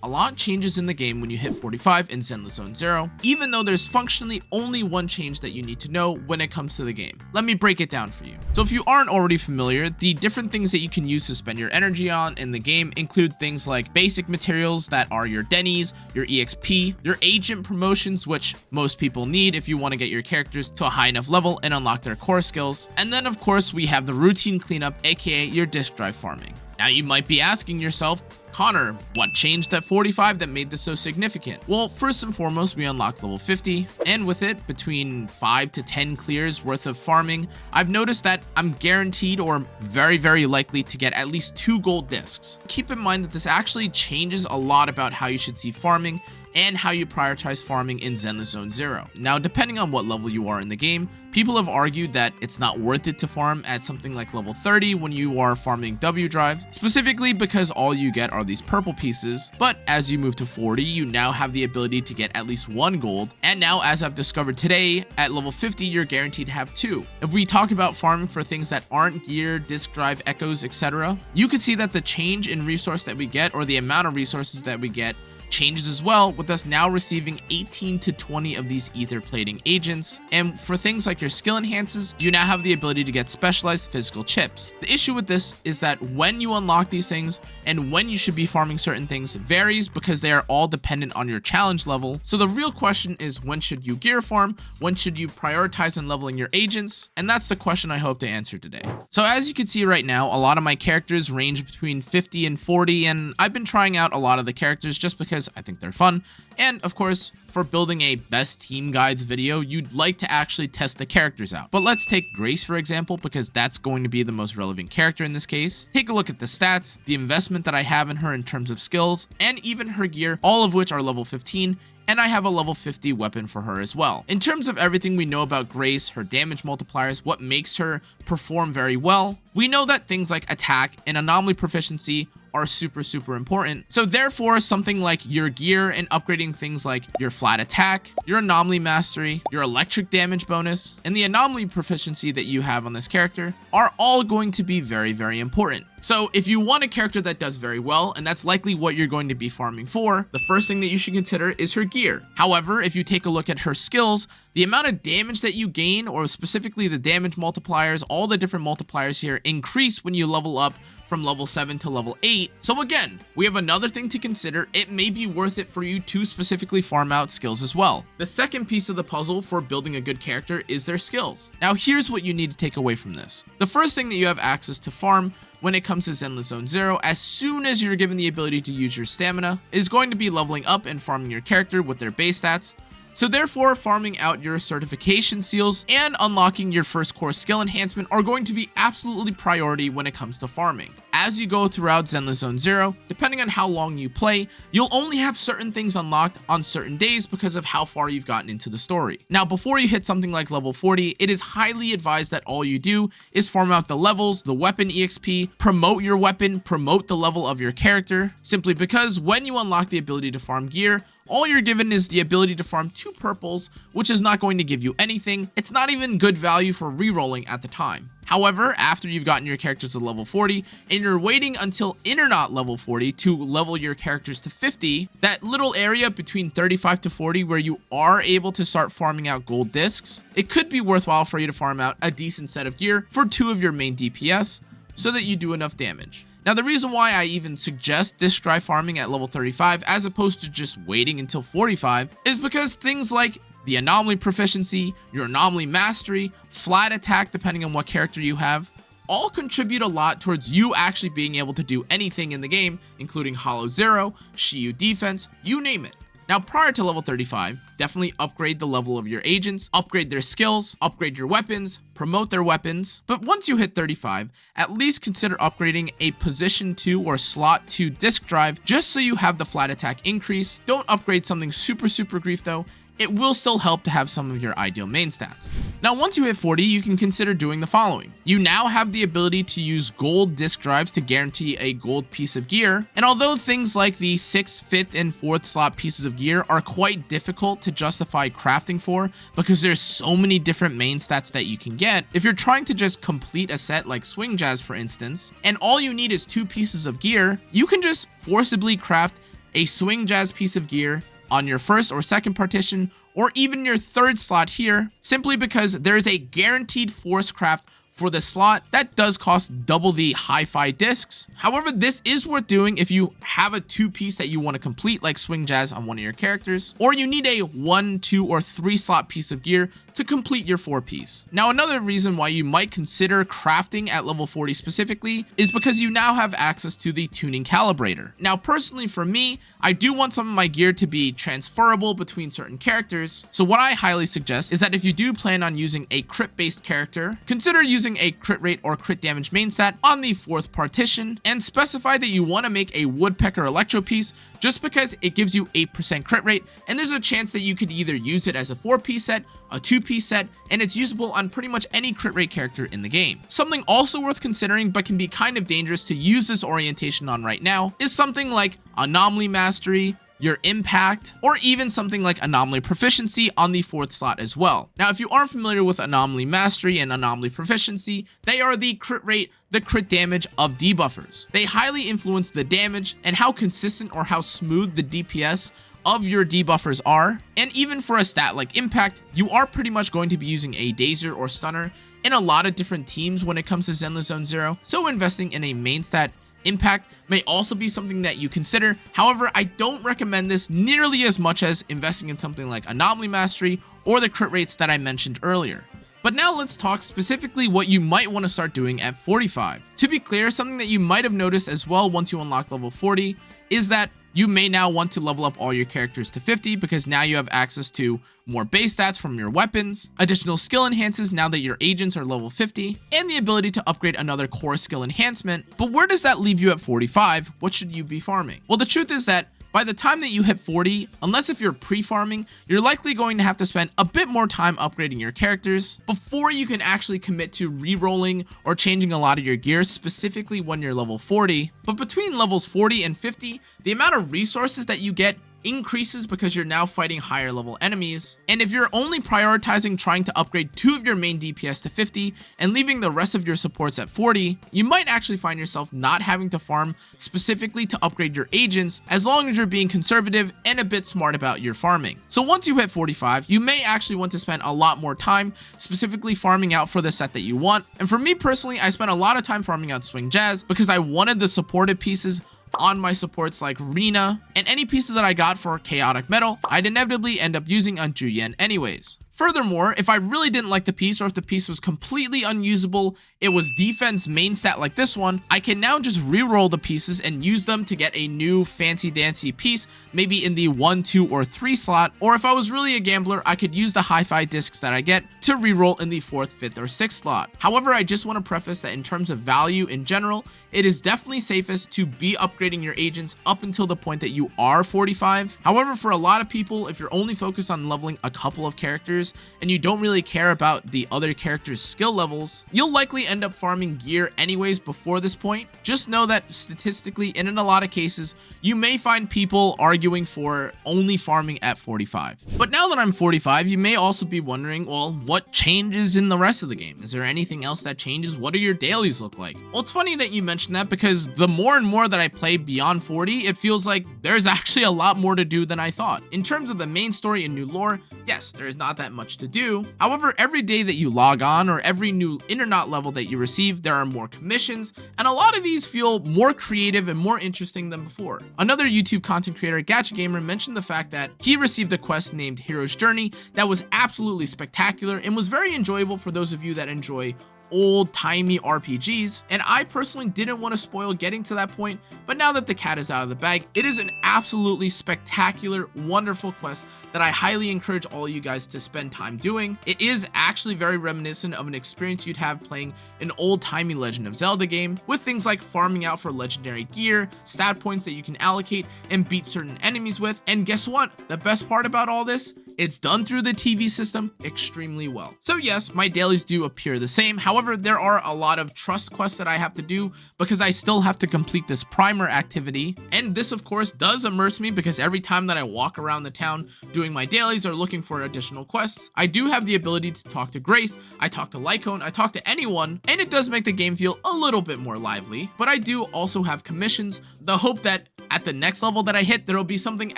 A lot changes in the game when you hit 45 in ZenlessZoneZero, even though there's functionally only one change that you need to know when it comes to the game. Let me break it down for you. So if you aren't already familiar, the different things that you can use to spend your energy on in the game include things like basic materials that are your Dailies, your EXP, your agent promotions, which most people need if you want to get your characters to a high enough level and unlock their core skills. And then of course we have the routine cleanup, aka your disk drive farming. Now you might be asking yourself, Connor, what changed at 45 that made this so significant? Well, first and foremost, we unlocked level 50, and with it, between 5 to 10 clears worth of farming, I've noticed that I'm guaranteed or very likely to get at least 2 gold discs. Keep in mind that this actually changes a lot about how you should see farming and how you prioritize farming in ZenlessZoneZero. Now, depending on what level you are in the game, people have argued that it's not worth it to farm at something like level 30 when you are farming W drives, specifically because all you get are these purple pieces. But as you move to 40, you now have the ability to get at least 1 gold, and now, as I've discovered today, at level 50 you're guaranteed to have 2. If we talk about farming for things that aren't gear, disk drive, echoes, etc., you could see that the change in resource that we get, or the amount of resources that we get, changes as well, with us now receiving 18 to 20 of these ether plating agents. And for things like your skill enhances, you now have the ability to get specialized physical chips. The issue with this is that when you unlock these things and when you should be farming certain things varies because they are all dependent on your challenge level. So the real question is, when should you gear farm? When should you prioritize in leveling your agents? And that's the question I hope to answer today. So as you can see right now, a lot of my characters range between 50 and 40, and I've been trying out a lot of the characters just because I think they're fun. And of course, for building a best team guides video, you'd like to actually test the characters out. But let's take Grace for example, because that's going to be the most relevant character in this case. Take a look at the stats, the investment that I have in her in terms of skills, and even her gear, all of which are level 15. And I have a level 50 weapon for her as well. In terms of everything we know about Grace, her damage multipliers, what makes her perform very well, we know that things like attack and anomaly proficiency are super important. So therefore, something like your gear and upgrading things like your flat attack, your anomaly mastery, your electric damage bonus, and the anomaly proficiency that you have on this character are all going to be very important. So if you want a character that does very well, and that's likely what you're going to be farming for, the first thing that you should consider is her gear. However, if you take a look at her skills, the amount of damage that you gain, or specifically the damage multipliers, all the different multipliers here increase when you level up from level 7 to level 8. So again, we have another thing to consider. It may be worth it for you to specifically farm out skills as well. The second piece of the puzzle for building a good character is their skills. Now here's what you need to take away from this. The first thing that you have access to farm when it comes to ZenlessZoneZero, as soon as you're given the ability to use your stamina, is going to be leveling up and farming your character with their base stats. So therefore, farming out your certification seals and unlocking your first core skill enhancement are going to be absolutely priority when it comes to farming. As you go throughout ZenlessZoneZero, depending on how long you play, you'll only have certain things unlocked on certain days because of how far you've gotten into the story. Now, before you hit something like level 40, it is highly advised that all you do is farm out the levels, the weapon EXP, promote your weapon, promote the level of your character, simply because when you unlock the ability to farm gear, all you're given is the ability to farm 2 purples, which is not going to give you anything. It's not even good value for rerolling at the time. However, after you've gotten your characters to level 40 and you're waiting until Internet level 40 to level your characters to 50, that little area between 35 to 40 where you are able to start farming out gold discs, it could be worthwhile for you to farm out a decent set of gear for 2 of your main DPS so that you do enough damage. Now, the reason why I even suggest disk drive farming at level 35 as opposed to just waiting until 45 is because things like the anomaly proficiency, your anomaly mastery, flat attack depending on what character you have, all contribute a lot towards you actually being able to do anything in the game, including Hollow Zero, Shiyu defense, you name it. Now, prior to level 35, definitely upgrade the level of your agents, upgrade their skills, upgrade your weapons, promote their weapons. But once you hit 35, at least consider upgrading a position 2 or slot 2 disk drive just so you have the flat attack increase. Don't upgrade something super grief though. It will still help to have some of your ideal main stats. Now, once you hit 40, you can consider doing the following. You now have the ability to use gold disk drives to guarantee a gold piece of gear. And although things like the 6th, 5th, and 4th slot pieces of gear are quite difficult to justify crafting for because there's so many different main stats that you can get, if you're trying to just complete a set like Swing Jazz for instance, and all you need is 2 pieces of gear, you can just forcibly craft a swing jazz piece of gear on your first or second partition, or even your third slot here, simply because there is a guaranteed force craft for the slot that does cost double the hi-fi discs. However, this is worth doing if you have a 2-piece that you want to complete, like swing jazz on one of your characters, or you need a 1, 2, or 3 slot piece of gear to complete your 4-piece. Now, another reason why you might consider crafting at level 40 specifically is because you now have access to the tuning calibrator. Now, personally for me, I do want some of my gear to be transferable between certain characters, so what I highly suggest is that if you do plan on using a crit-based character, consider using a crit rate or crit damage main stat on the 4th partition, and specify that you want to make a woodpecker electro piece just because it gives you 8% crit rate, and there's a chance that you could either use it as a 4-piece set, a 2-piece set, and it's usable on pretty much any crit rate character in the game. Something also worth considering but can be kind of dangerous to use this orientation on right now is something like Anomaly Mastery, your impact, or even something like Anomaly Proficiency on the 4th slot as well. Now, if you aren't familiar with Anomaly Mastery and Anomaly Proficiency, they are the crit rate, the crit damage of debuffers. They highly influence the damage and how consistent or how smooth the DPS of your debuffers are, and even for a stat like impact, you are pretty much going to be using a dazer or stunner in a lot of different teams when it comes to ZenlessZoneZero, so investing in a main stat impact may also be something that you consider. However, I don't recommend this nearly as much as investing in something like Anomaly Mastery or the crit rates that I mentioned earlier. But now let's talk specifically what you might want to start doing at 45. To be clear, something that you might have noticed as well once you unlock level 40 is that you may now want to level up all your characters to 50 because now you have access to more base stats from your weapons, additional skill enhances now that your agents are level 50, and the ability to upgrade another core skill enhancement. But where does that leave you at 45? What should you be farming? Well, the truth is that by the time that you hit 40, unless if you're pre-farming, you're likely going to have to spend a bit more time upgrading your characters before you can actually commit to re-rolling or changing a lot of your gear, specifically when you're level 40. But between levels 40 and 50, the amount of resources that you get increases because you're now fighting higher level enemies. And if you're only prioritizing trying to upgrade 2 of your main DPS to 50 and leaving the rest of your supports at 40, you might actually find yourself not having to farm specifically to upgrade your agents as long as you're being conservative and a bit smart about your farming. So once you hit 45, you may actually want to spend a lot more time specifically farming out for the set that you want. And for me personally, I spent a lot of time farming out Swing Jazz because I wanted the supported pieces on my supports like Rena, and any pieces that I got for Chaotic Metal, I'd inevitably end up using on Juyen anyways. Furthermore, if I really didn't like the piece or if the piece was completely unusable, it was defense main stat like this one, I can now just reroll the pieces and use them to get a new fancy dancy piece, maybe in the 1, 2, or 3 slot, or if I was really a gambler, I could use the hi-fi discs that I get to reroll in the 4th, 5th, or 6th slot. However, I just want to preface that in terms of value in general, it is definitely safest to be upgrading your agents up until the point that you are 45. However, for a lot of people, if you're only focused on leveling a couple of characters and you don't really care about the other characters' skill levels, you'll likely end up farming gear anyways before this point. Just know that statistically and in a lot of cases, you may find people arguing for only farming at 45. But now that I'm 45, you may also be wondering, well, what changes in the rest of the game? Is there anything else that changes? What do your dailies look like? Well, it's funny that you mentioned that because the more and more that I play beyond 40, it feels like there's actually a lot more to do than I thought. In terms of the main story and new lore, yes, there is not that much to do. However, every day that you log on or every new Internet level that you receive, there are more commissions, and a lot of these feel more creative and more interesting than before. Another YouTube content creator, Gacha Gamer, mentioned the fact that he received a quest named Hero's Journey that was absolutely spectacular and was very enjoyable for those of you that enjoy old-timey RPGs, and I personally didn't want to spoil getting to that point, but now that the cat is out of the bag, it is an absolutely spectacular, wonderful quest that I highly encourage all you guys to spend time doing. It is actually very reminiscent of an experience you'd have playing an old-timey Legend of Zelda game, with things like farming out for legendary gear, stat points that you can allocate and beat certain enemies with, and guess what? The best part about all this? It's done through the TV system extremely well. So yes, my dailies do appear the same. However, However, there are a lot of trust quests that I have to do because I still have to complete this primer activity. And this of course does immerse me because every time that I walk around the town doing my dailies or looking for additional quests, I do have the ability to talk to Grace, I talk to Lycone, I talk to anyone, and it does make the game feel a little bit more lively. But I do also have commissions, the hope that at the next level that I hit, there will be something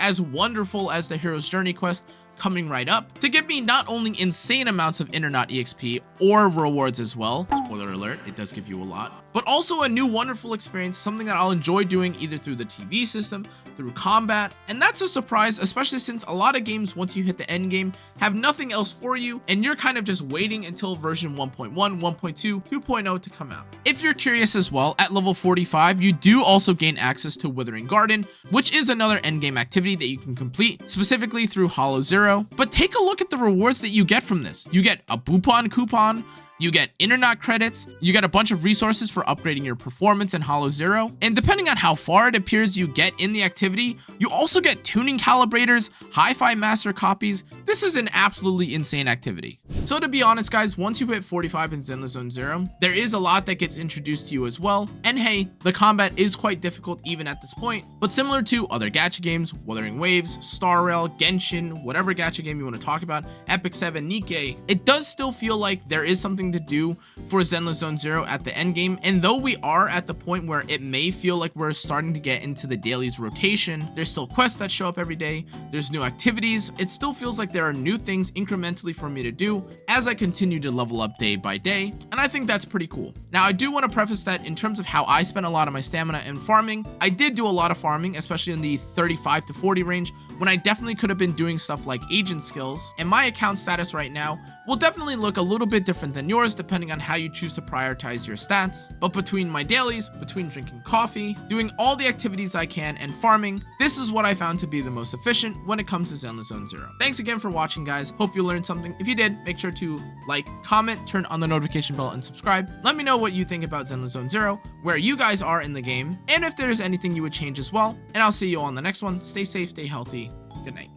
as wonderful as the Hero's Journey quest coming right up to give me not only insane amounts of Internet EXP or rewards as well, spoiler alert, it does give you a lot, but also a new wonderful experience, something that I'll enjoy doing either through the TV system, through combat, and that's a surprise, especially since a lot of games, once you hit the end game, have nothing else for you, and you're kind of just waiting until version 1.1, 1.2, 2.0 to come out. If you're curious as well, at level 45, you do also gain access to Withering Garden, which is another endgame activity that you can complete, specifically through Hollow Zero. But take a look at the rewards that you get from this. You get a Boopon coupon, you get Internet credits, you get a bunch of resources for upgrading your performance in Hollow Zero, and depending on how far it appears you get in the activity, you also get tuning calibrators, hi-fi master copies. This is an absolutely insane activity. So to be honest guys, once you hit 45 in ZenlessZoneZero, there is a lot that gets introduced to you as well, and hey, the combat is quite difficult even at this point, but similar to other gacha games, Wuthering Waves, Star Rail, Genshin, whatever gacha game you want to talk about, Epic 7, Nikkei, it does still feel like there is something to do for ZenlessZoneZero at the end game, and though we are at the point where it may feel like we're starting to get into the dailies rotation, there's still quests that show up every day, there's new activities, it still feels like there are new things incrementally for me to do as I continue to level up day by day, and I think that's pretty cool. Now I do want to preface that in terms of how I spent a lot of my stamina and farming, I did do a lot of farming, especially in the 35 to 40 range, when I definitely could have been doing stuff like agent skills, and my account status right now will definitely look a little bit different than yours depending on how you choose to prioritize your stats. But between my dailies, between drinking coffee, doing all the activities I can, and farming, this is what I found to be the most efficient when it comes to ZenlessZoneZero. Thanks again for watching guys, hope you learned something. If you did, make sure to like, comment, turn on the notification bell, and subscribe. Let me know what you think about ZenlessZoneZero, where you guys are in the game, and if there's anything you would change as well. And I'll see you on the next one. Stay safe, stay healthy, good night.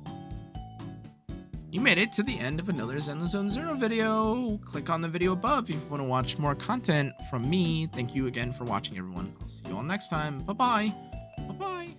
You made it to the end of another ZenlessZoneZero video. Click on the video above if you want to watch more content from me. Thank you again for watching, everyone. I'll see you all next time. Bye-bye. Bye-bye.